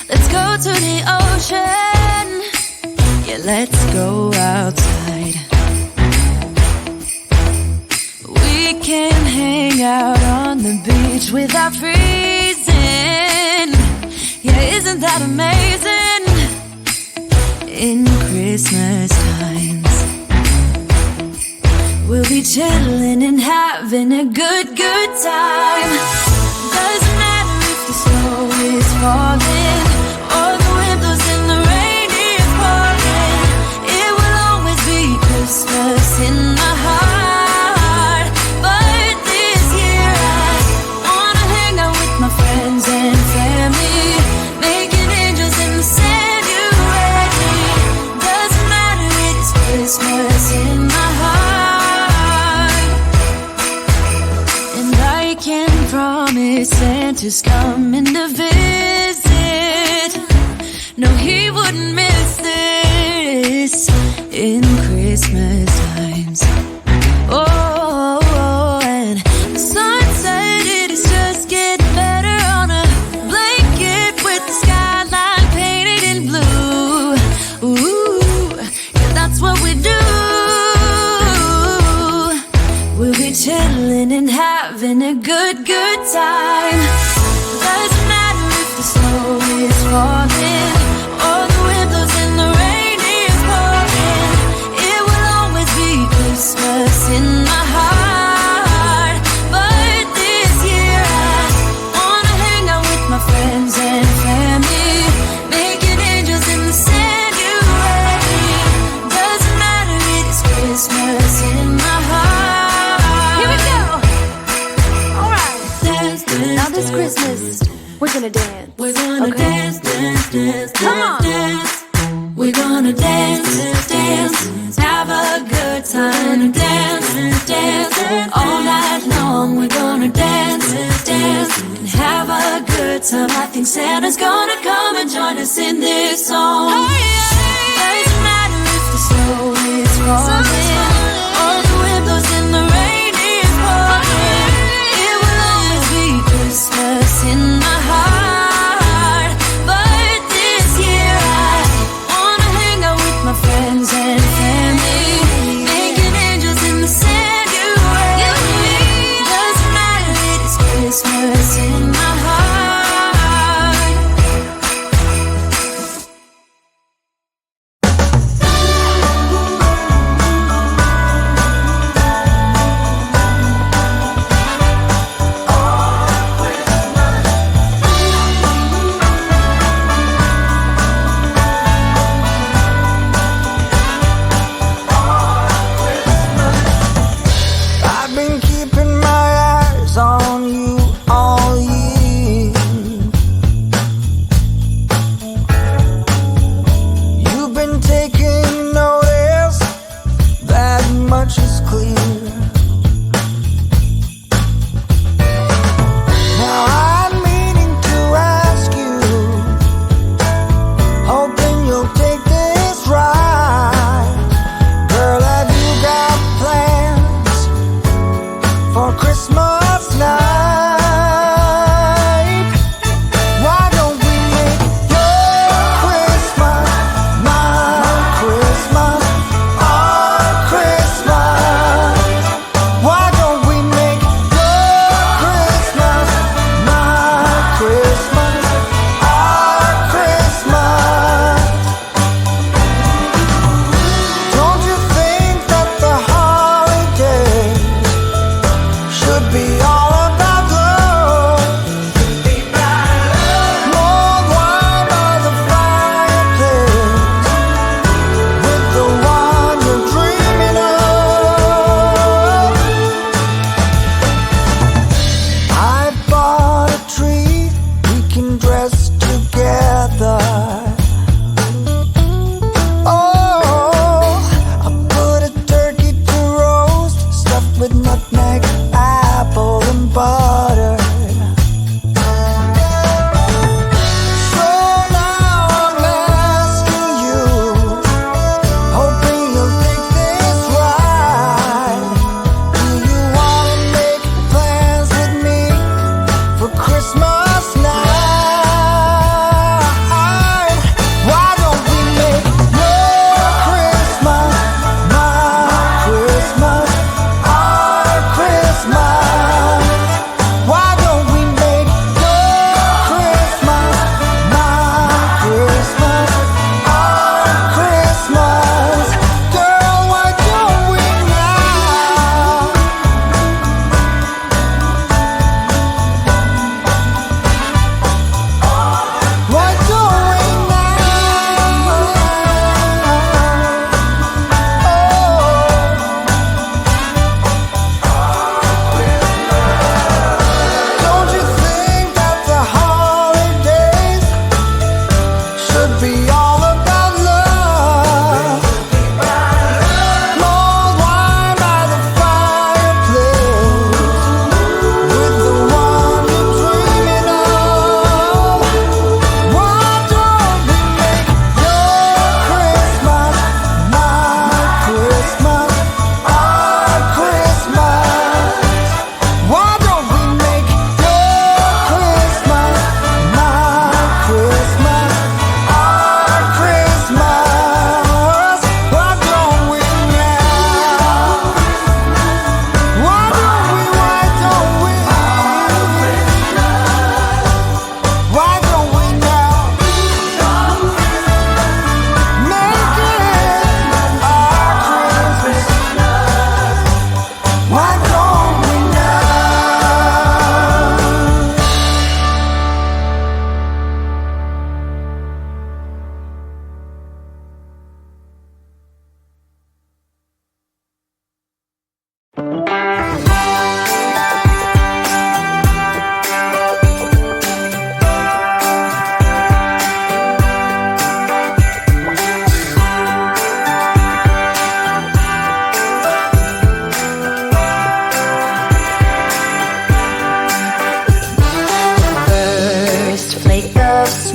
Let's go to the ocean. Yeah, let's go outside. We can hang out on the beach without freezing. Yeah, isn't that amazing? In Christmas times, we'll be chilling and having a good time. Doesn't matter if the snow is falling or the wind blows and the rain is pouring. It will always be Christmas in my heart. But this year I wanna hang out with my friends and family, making angels in the sand. You ready? Doesn't matter, it's Christmas in my heart. And I can promise Santa's coming to visit. No, he wouldn't miss this in Christmas times. Oh, and the sun said it is just getting better on a blanket with the skyline painted in blue. Ooh, yeah, that's what we do. We'll be chilling and having a good time. Doesn't matter if the snow is falling or the wind blows and the rain is pouring. It will always be Christmas in my heart. But this year I wanna hang out with my friends and family, making angels in the sand. You ready? Doesn't matter, it's Christmas in my heart. Here we go. All right. Dance, now this Christmas, we're gonna dance. We're gonna dance. Come on. Dance. We're gonna dance, have a good time. Dance, all night long. We're gonna dance, and have a good time. I think Santa's gonna come and join us in this song. Doesn't matter if the snow is falling or the wind blows and the rain is pouring. It will always be Christmas in my heart. But this year I wanna hang out with my friends and family, making angels in the sand. You ready? Doesn't matter, it's Christmas in my heart.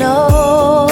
ijsiglo.